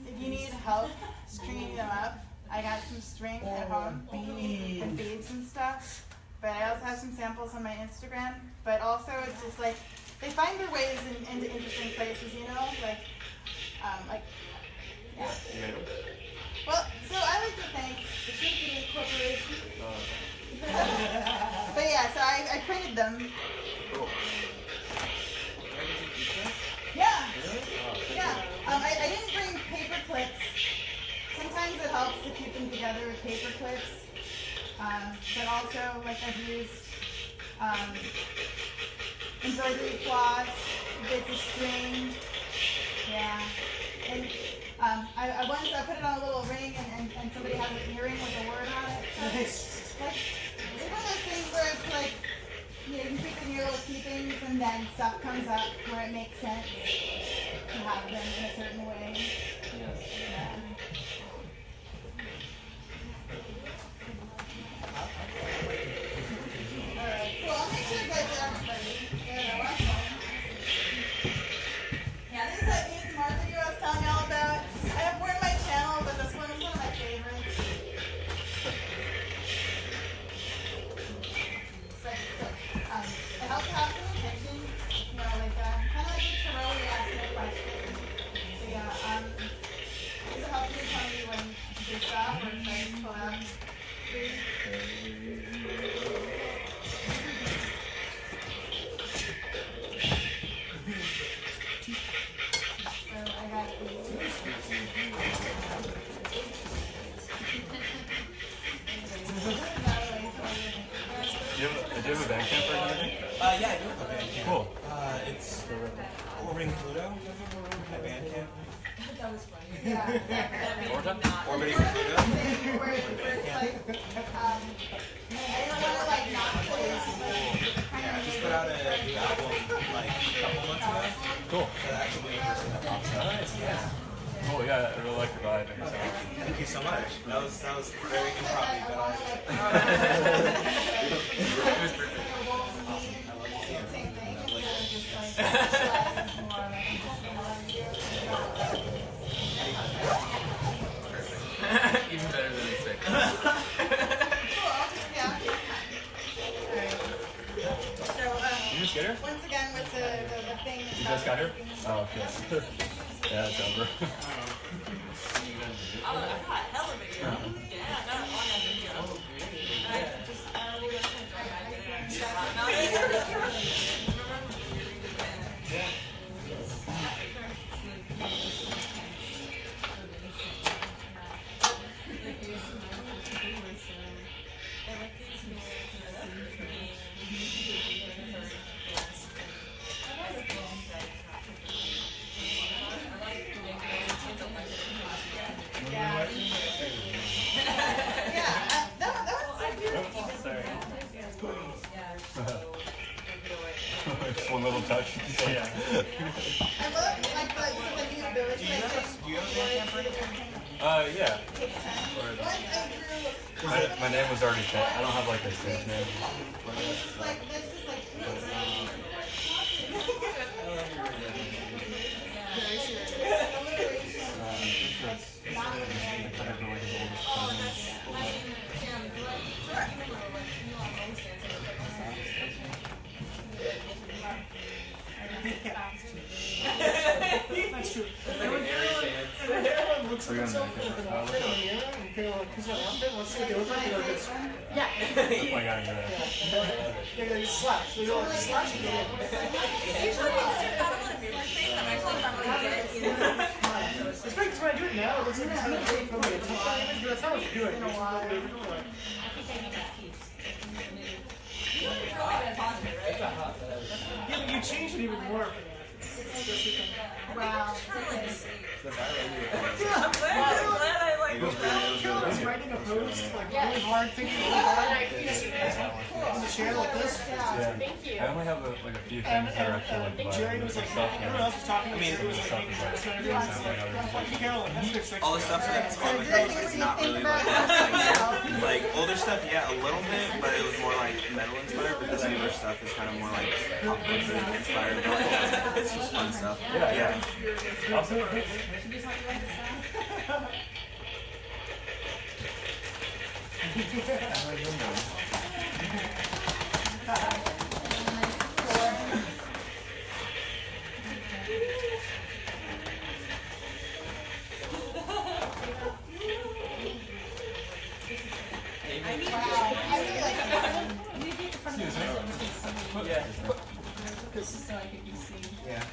if you need help stringing them up, I got some string at home and beads and stuff. But I also have some samples on my Instagram. But also, it's just like they find their ways into interesting places, you know, like yeah. Well, so I like to thank the Symphony Corporation. But yeah, so I printed them. Cool. Yeah. Yeah. I didn't bring paper clips. Sometimes it helps to keep them together with paper clips. But also, like, I've used embroidery floss, bits of string. Yeah. And I once I put it on a little ring and somebody had an earring with a word on it. Nice. Like, it's one of those things where it's like, you know, you can keep in your little keepings and then stuff comes up where it makes sense to have them in a certain way. Yes. Yeah. Alright, cool. I'll make sure you guys are ready. Yeah, watch that. Yeah, this is that ASMR video I was telling y'all about. I have more on my channel, but this one is one of my favorites. It helps have some attention, you know, like kind of like the tarot when you ask me a question. So yeah, does it help you tell me when to stop or if I pull out? So I got Do you have a Bandcamp or anything? Yeah, I do have a Bandcamp. Cool. It's Orbiting Pluto, my Bandcamp. That was funny. yeah. Orbiting Pluto. Where it's like, I don't want to like not play it, but kind Yeah, I of just put out a new album like a couple months ago. Cool. So that's actually the first thing that pops up. Nice. Cool. Yeah, I really like your vibe. Thank you so much. That was very impromptu, but I same thing. It's just like more Even better than expected. cool. Yeah. Alright. You just get here? Once again with the thing. You just got here? Oh, okay. Yeah, it's over. I got hella video. Yeah, I got a lot of video. I just, we'll go Just one little touch. Yeah. I love like the new ability. Do you have a Bandcamp or anything? Yeah. Once I grew, My name was already set. I don't have like a stage name. it's just like that's just like That's true. Everyone looks at himself with an outfit in the mirror and feel like, who's that outfit? Let's see what they look like. They're like this. Yeah. Oh my god, yeah. They slash. They go like slash and go like Usually, I don't want to be like face. I'm actually probably dead. it's funny because when I do it now, it looks like it's kind of fake from like a TikTok image, but that's how it's doing. Yeah, but you change it even more for that. wow. I'm glad I like I was writing a post, like really hard, thinking really hard, on the channel like this. Yeah. Thank you. I only have like a few things that are actually like Jerry was like, everyone else was talking. I mean, it was like, All the stuff that's on the coast is not really like older stuff, yeah, a little bit, but it was more like metal inspired. But this newer stuff is kind of more like pop culture inspired. It's just fun stuff. enough. Yeah. Also, Should we talk about this So I could be seen. Yeah.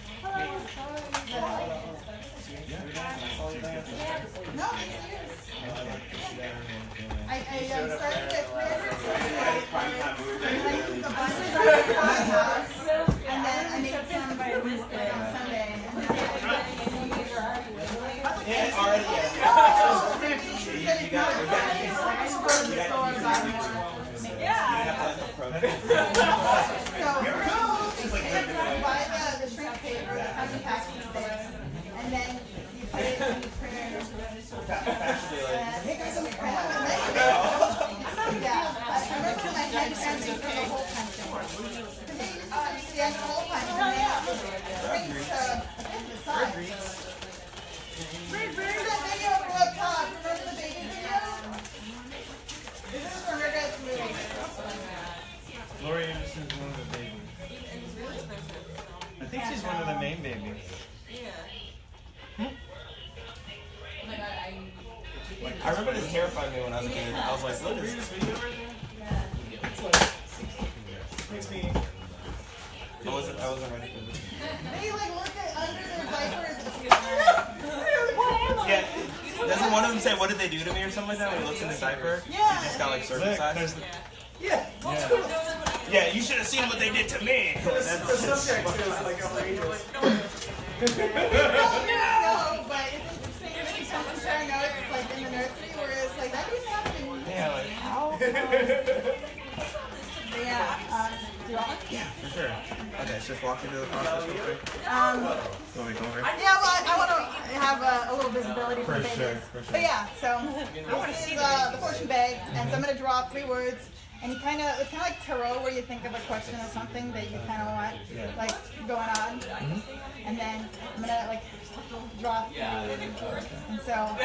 No, it's yours. I started at prayer and then I used the buses on my house, and then I made some on Sunday. Yeah, already. Buy the shrimp paper, have the package there, and then you put it in the printer. Yeah, I remember when I had everything for the whole country. Yeah, the whole country. And they have drinks, the sides. Remember that video of up top? Remember the baby video? This is from Rugrats movie. Laurie Anderson is one of the babies. I think she's one of the main babies. I remember this terrified me when I was a kid. I was like, look at this video right there. I wasn't ready for this. They like look at under their diapers. Yeah. Doesn't one of them say, what did they do to me or something like that when he looks in his diaper? Yeah. He just got like Look, circumcised. there's Yeah. Yeah, you should have seen what they did to me. The subject is like outrageous. No, but it's interesting. Someone's showing notes like in the nursery where it's like that didn't happen. Yeah, like how? Yeah. Do you want one? Yeah, for sure. Okay, so just walk into the process real quick. Yeah, well, I want to have a little visibility for babies. sure. But yeah, so this is the fortune bag, and so I'm gonna draw 3 words. And it's kind of like tarot, where you think of a question or something that you kind of want, like going on, and then I'm gonna like draw. And so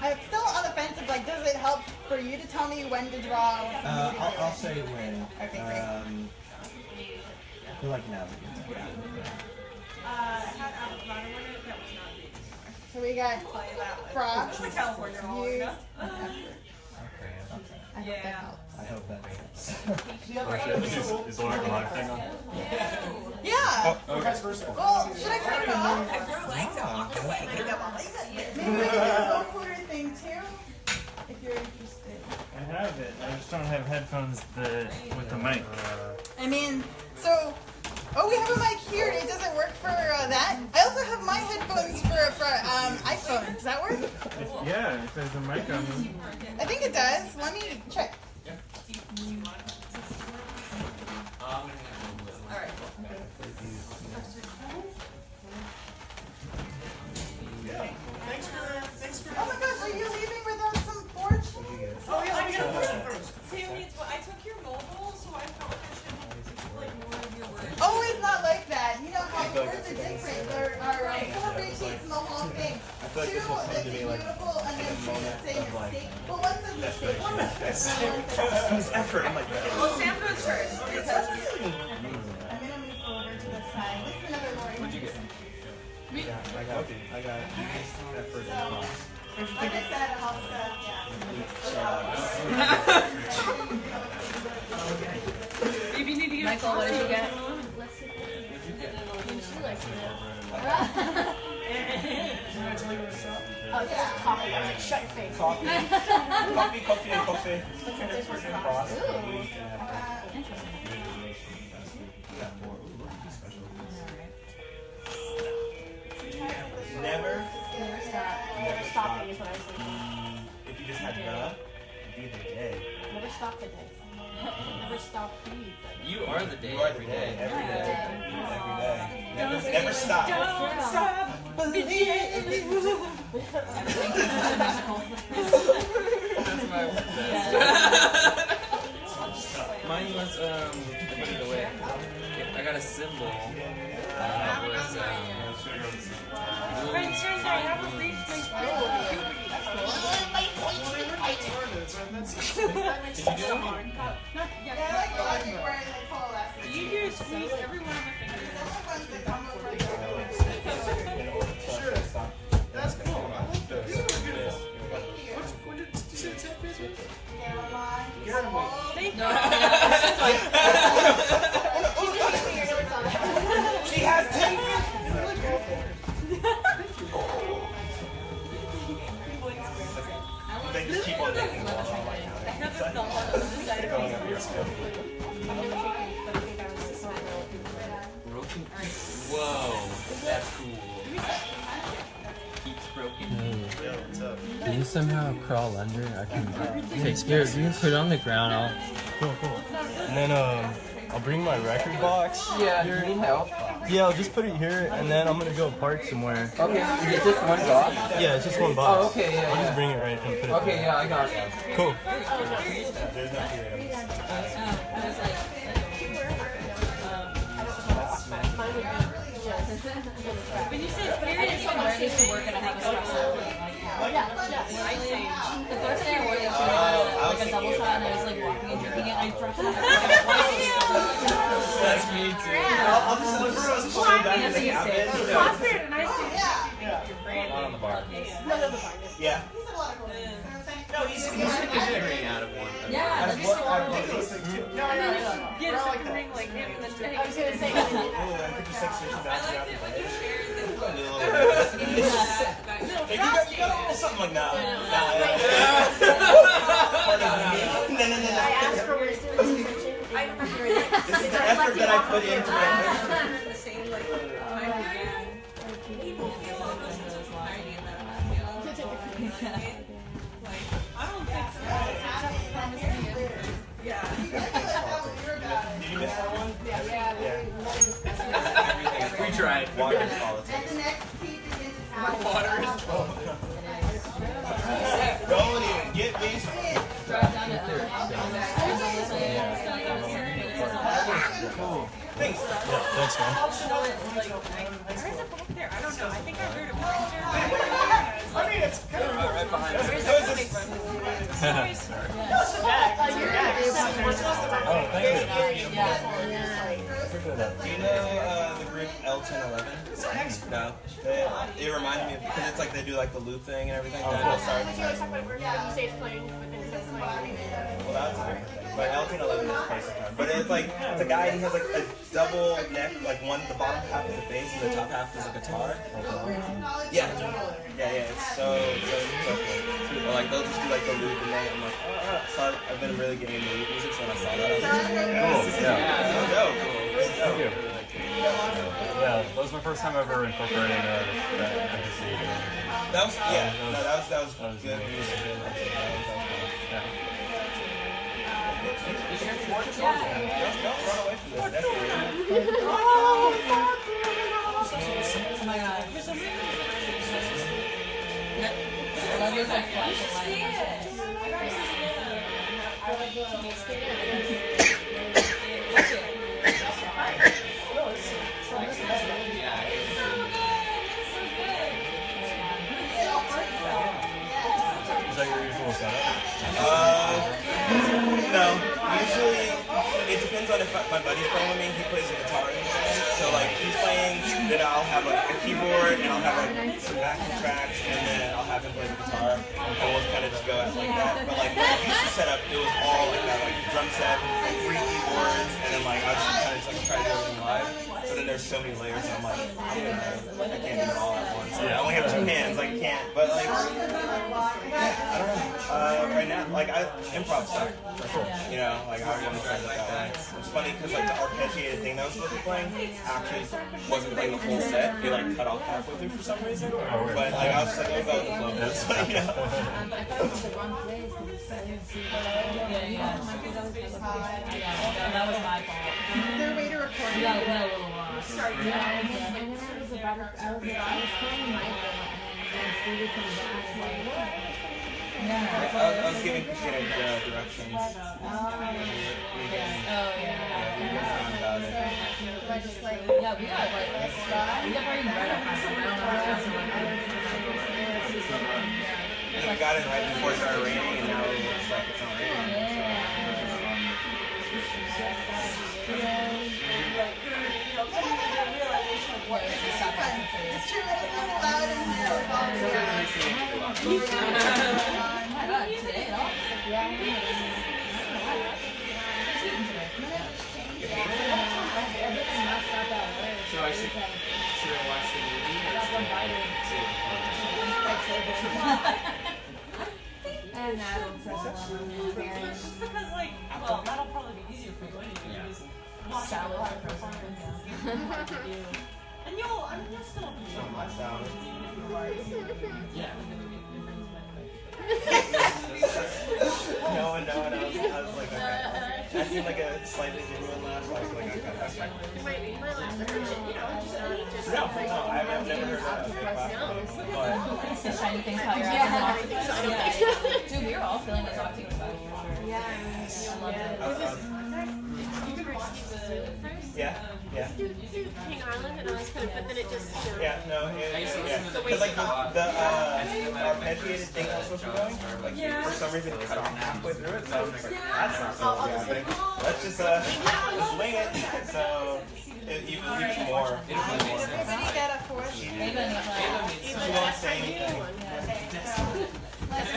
I'm still on the fence of like, does it help for you to tell me when to draw? Or I'll say when. Okay, great. I feel like now. So we got frogs, California roll, views, you know? I hope that helps. I hope that helps. is the live thing on? Yeah. Okay. Well, should I turn it off? Maybe we can do a quarter thing too, if you're interested. I have it. I just don't have headphones with the mic. I mean, so, we have a mic here. It doesn't work for that. I also have my headphones for iPhone. Does that work? Yeah, if there's a mic on them. I think it does. Let me check. Oh my gosh, are you leaving without some fortune? Oh yeah, let me get a question first. Sam needs, I took your mobile, so I felt like I should like more of your words. Oh, it's not like that. You know how the words are different. There are 4 big sheets in the whole thing. 2 that's beautiful, and then 2 that say mistake. Well, one says mistake. It's effort. I'm like, Well, Sam goes first. I'm gonna move over to the side. This is another Laurie. What'd you get? yeah, I got effort and cost. Like I said, it helps Maybe you need to get Michael, what did you get? Can I tell you what's up? Oh, yeah. Coffee. Shut your face. Coffee, and coffee. Never Stopping is what I was thinking. if you just had the, it'd be the day. Never stop the day. Never stop please. You are the day You are the every day, day. every day. Never stop. Don't stop believing. That's my best. Mine was I put it away. I got a symbol. It was Did you do it? Yeah, I like the logic where they coalesce. Do you just squeeze every one of my fingers? Sure. That's cool. I like those. Beautiful. When did you say the tech visit? Thank you. She has 10 They just keep on making them. I have a thumb on the side of my Broken. Whoa, that's cool. Keeps broken. Can you somehow crawl under? I can take here. You can put it on the ground. Cool. And then I'll bring my record box. Yeah. Here. Do you need help? Yeah, I'll just put it here, and then I'm gonna go park somewhere. Okay. Is it just one box? Yeah, it's just one box. Oh, okay. Yeah. I'll just bring it right and put it. Okay. Yeah, I got it. Cool. There's no When you said period, it's when I used to work and I have a strap. The first day I wore this, like a double shot, and I was like walking and drinking it. I dropped it. That's me too. I'll just look for us pulling back in the cabin. Prospered and I see Not on the bar. Yeah. No, he's figuring out of one. Yeah. Out of one of these things too. get a second ring like him and then I was gonna say. Oh, I think the sex station bouncing out. Hey, you got a little something like that. No. I asked for wisdom and teaching. This is the effort that I put into it. the same like time period. People feel almost tiny and then I don't think so. Yeah. Did you miss that one? Yeah. We tried. Water is politics. And the next key begins to tap. Water is Don't even get me. Drive down to Cool. Thanks. Yeah, thanks, man. Where is it back there? I don't know. I think I heard a picture. I mean, it's kind of Right behind us. Oh, thank you. Do you know the group L1011? No. It reminded me of, because it's like they do like the loop thing and everything. Oh, Then cool. it starts like, well, that's a different thing. But L1011 is basic time. But it's like, it's a guy and he has like a double neck, like one, the bottom half is the bass and the top half is a guitar. Yeah. It's so cool. Or like they'll just do like the loop and then I'm like, so I've been really getting into loop music, so when I saw that, I was like, Cool. cool. Thank you. Yeah, that was my first time ever incorporating that empathy. That was, yeah, no, that was good music. Yeah. Don't run away from this. That's weird. Oh my god. I love your like flashing Is that your usual setup? No. Usually, it depends on if my buddy's playing with me. He plays the guitar anyway. So like, he's playing, then I'll have like a keyboard, and I'll have like some backing tracks, and then I'll have him play the guitar, and we'll kind of just go at it like that. But like, when I used to set up, it was all like that, like drum set, 3 keyboards, and then like I was just kind of just like try to do everything live. But then there's so many layers, and I'm like, I can't do it all at once. Yeah, I only have 2 hands, like I can't. But like, I don't know. Right now, like improv stuff for sure. You know, like I want to try to look that way. It's funny because like the arpeggiated thing that I was supposed to be playing actually wasn't playing the full set. It like cut off halfway through for some reason. But like I was just like, oh, the flow. It's like, you know. That was my fault. Is there a way to record We got a little lost. Sorry. I was giving Katarina directions. Yeah, we got very right up And we got it right before it started raining, and now it looks like it's not raining. So. It's true, it's not loud in here. So I should I watch the movie or should I see And that'll press along in Just because, like, well, that'll probably be easier for you anyway. Yeah. Because watching a lot of performances is hard to do. And you'll still be Not my sound. Yeah. No one else. I was like, okay. I seemed like a slightly genuine laugh, so I was like, okay. No, I've never heard that fake laugh. the shiny things how you're Dude, we were all feeling it talking about it for sure. Yeah. I loved it. Yeah. King Island, and I was kind of, but then it just. Yeah, no, because like the arpeggiated thing I was supposed to be going, like for some reason it cut off halfway through it, so I was like, that's not so happening. Let's just wing it. So it even more. Everybody got a fourth. She won't say anything. Let's